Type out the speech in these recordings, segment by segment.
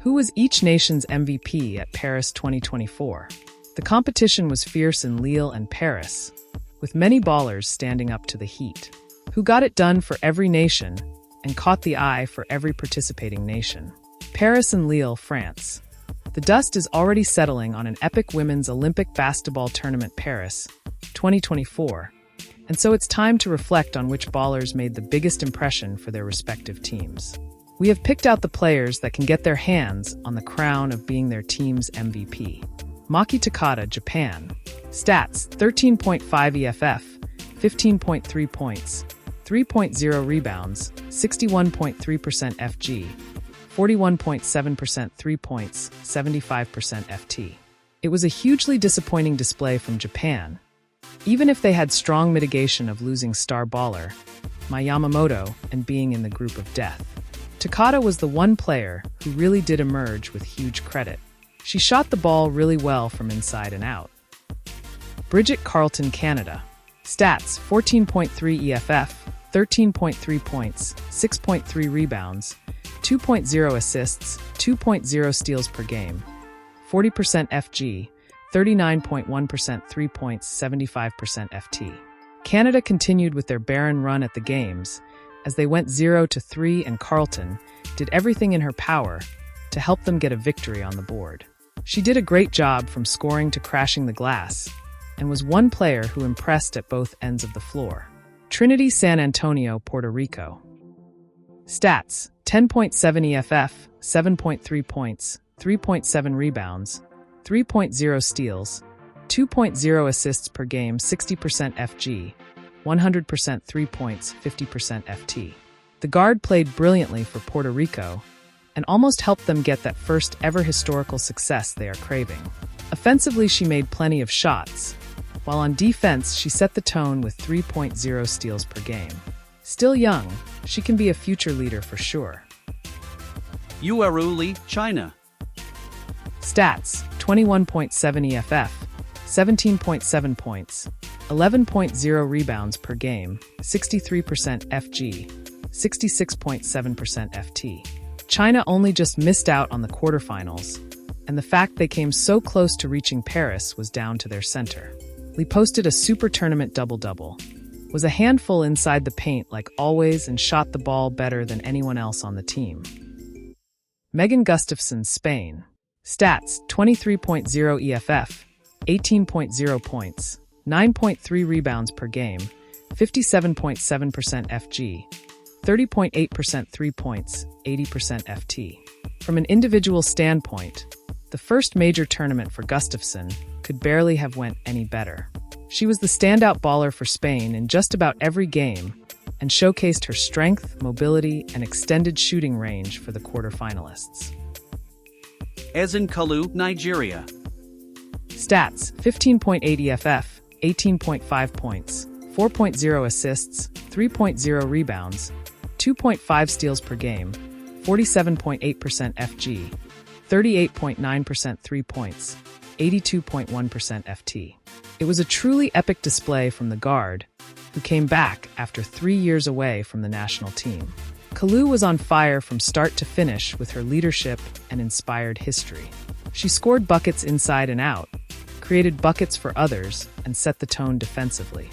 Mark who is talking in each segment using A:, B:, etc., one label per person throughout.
A: Who was each nation's MVP at Paris 2024? The competition was fierce in Lille and Paris, with many ballers standing up to the heat. Who got it done for every nation and caught the eye for every participating nation? Paris and Lille, France. The dust is already settling on an epic women's Olympic basketball tournament Paris 2024, and so it's time to reflect on which ballers made the biggest impression for their respective teams. We have picked out the players that can get their hands on the crown of being their team's MVP. Maki Takada, Japan. Stats: 13.5 EFF, 15.3 points, 3.0 rebounds, 61.3% FG, 41.7% 3 points, 75% FT. It was a hugely disappointing display from Japan, even if they had strong mitigation of losing star baller Mai Yamamoto and being in the group of death. Takada was the one player who really did emerge with huge credit. She shot the ball really well from inside and out. Bridget Carleton, Canada. Stats: 14.3 EFF, 13.3 points, 6.3 rebounds, 2.0 assists, 2.0 steals per game, 40% FG, 39.1% 3 points, 75% FT. Canada continued with their barren run at the games as they went 0-3, and Carleton did everything in her power to help them get a victory on the board. She did a great job from scoring to crashing the glass, and was one player who impressed at both ends of the floor. Trinity San Antonio, Puerto Rico. Stats: 10.7 EFF, 7.3 points, 3.7 rebounds, 3.0 steals, 2.0 assists per game, 60% FG, 100% 3 points, 50% FT. The guard played brilliantly for Puerto Rico and almost helped them get that first ever historical success they are craving. Offensively, she made plenty of shots, while on defense, she set the tone with 3.0 steals per game. Still young, she can be a future leader for sure.
B: Yueru Li, China.
A: Stats: 21.7 EFF, 17.7 points, 11.0 rebounds per game, 63% FG, 66.7% FT. China only just missed out on the quarterfinals, and the fact they came so close to reaching Paris was down to their center. Li posted a super tournament double-double, was a handful inside the paint like always, and shot the ball better than anyone else on the team. Megan Gustafson, Spain. Stats: 23.0 EFF, 18.0 points, 9.3 rebounds per game, 57.7% FG, 30.8% 3 points, 80% FT. From an individual standpoint, the first major tournament for Gustafson could barely have went any better. She was the standout baller for Spain in just about every game and showcased her strength, mobility, and extended shooting range for the quarterfinalists.
B: Ezinkalu, Nigeria.
A: Stats: 15.8 EFF, 18.5 points, 4.0 assists, 3.0 rebounds, 2.5 steals per game, 47.8% FG, 38.9% 3 points, 82.1% FT. It was a truly epic display from the guard, who came back after 3 years away from the national team. Kalu was on fire from start to finish with her leadership and inspired history. She scored buckets inside and out, created buckets for others, and set the tone defensively.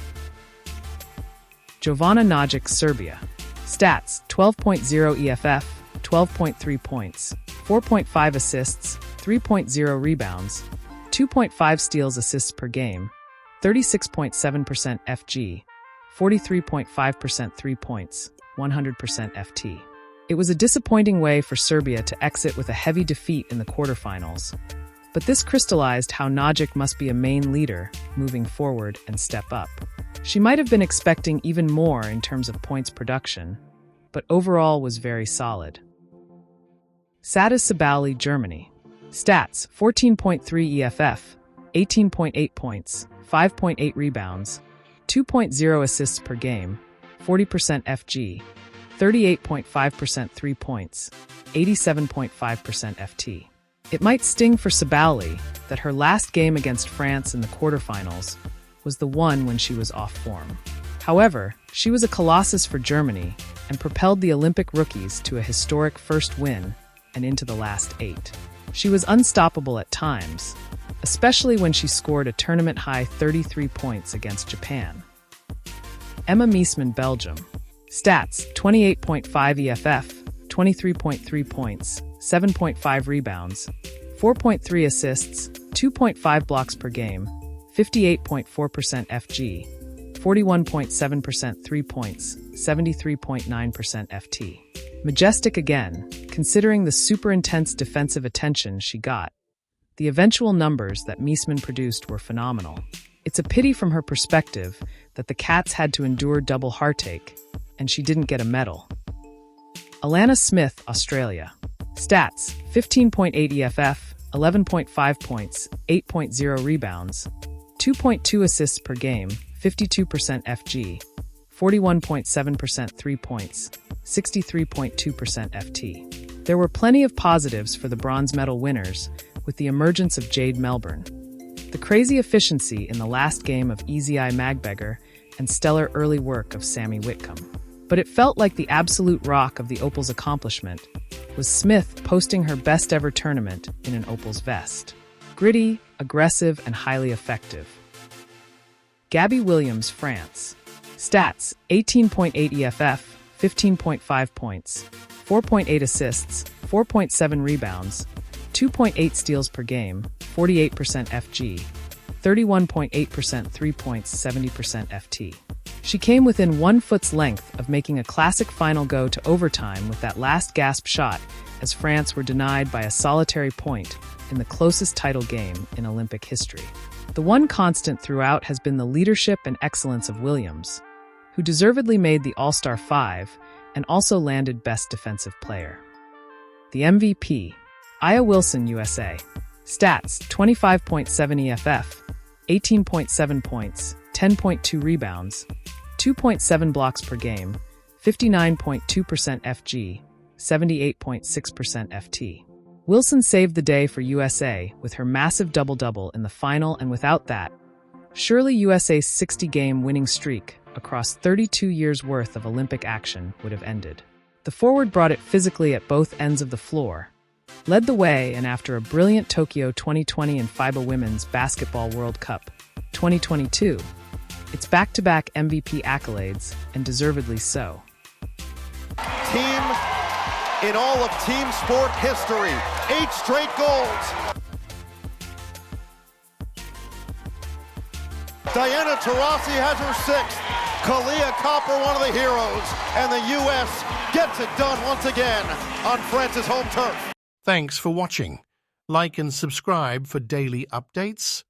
A: Jovana Najic, Serbia. Stats: 12.0 EFF, 12.3 points, 4.5 assists, 3.0 rebounds, 2.5 steals assists per game, 36.7% FG, 43.5% 3 points, 100% FT. It was a disappointing way for Serbia to exit with a heavy defeat in the quarterfinals, but this crystallized how Najic must be a main leader moving forward and step up. She might have been expecting even more in terms of points production, but overall was very solid. Sada Sabali, Germany. Stats: 14.3 EFF, 18.8 points, 5.8 rebounds, 2.0 assists per game, 40% FG, 38.5% 3 points, 87.5% FT. It might sting for Sabali that her last game against France in the quarterfinals was the one when she was off form. However, she was a colossus for Germany and propelled the Olympic rookies to a historic first win and into the last 8. She was unstoppable at times, especially when she scored a tournament-high 33 points against Japan. Emma Meesman, Belgium. Stats: 28.5 EFF, 23.3 points, 7.5 rebounds, 4.3 assists, 2.5 blocks per game, 58.4% FG, 41.7% 3 points, 73.9% FT. Majestic again, considering the super intense defensive attention she got. The eventual numbers that Meesman produced were phenomenal. It's a pity from her perspective that the Cats had to endure double heartache, and she didn't get a medal. Alana Smith, Australia. Stats: 15.8 EFF, 11.5 points, 8.0 rebounds, 2.2 assists per game, 52% FG, 41.7% 3 points, 63.2% FT. There were plenty of positives for the bronze medal winners, with the emergence of Jade Melbourne. The crazy efficiency in the last game of Easy Eye Magbeggar and stellar early work of Sammy Whitcomb. But it felt like the absolute rock of the Opals' accomplishment was Smith posting her best ever tournament in an Opals vest. Gritty, aggressive, and highly effective. Gabby Williams, France. Stats: 18.8 EFF, 15.5 points, 4.8 assists, 4.7 rebounds, 2.8 steals per game, 48% FG, 31.8% 3 points, 70% FT. She came within 1 foot's length of making a classic final go to overtime with that last gasp shot, as France were denied by a solitary point in the closest title game in Olympic history. The one constant throughout has been the leadership and excellence of Williams, who deservedly made the All-Star 5 and also landed Best Defensive Player. The MVP, Aya Wilson, USA. Stats: 25.7 EFF, 18.7 points, 10.2 rebounds, 2.7 blocks per game, 59.2% FG, 78.6% FT. Wilson saved the day for USA with her massive double-double in the final, and without that, surely USA's 60-game winning streak across 32 years' worth of Olympic action would have ended. The forward brought it physically at both ends of the floor, led the way, and after a brilliant Tokyo 2020 and FIBA Women's Basketball World Cup 2022, it's back-to-back MVP accolades, and deservedly so.
C: Team in all of team sport history, 8 straight golds. Diana Taurasi has her 6th. Kalia Copper, one of the heroes. And the U.S. gets it done once again on France's home turf.
D: Thanks for watching. Like and subscribe for daily updates.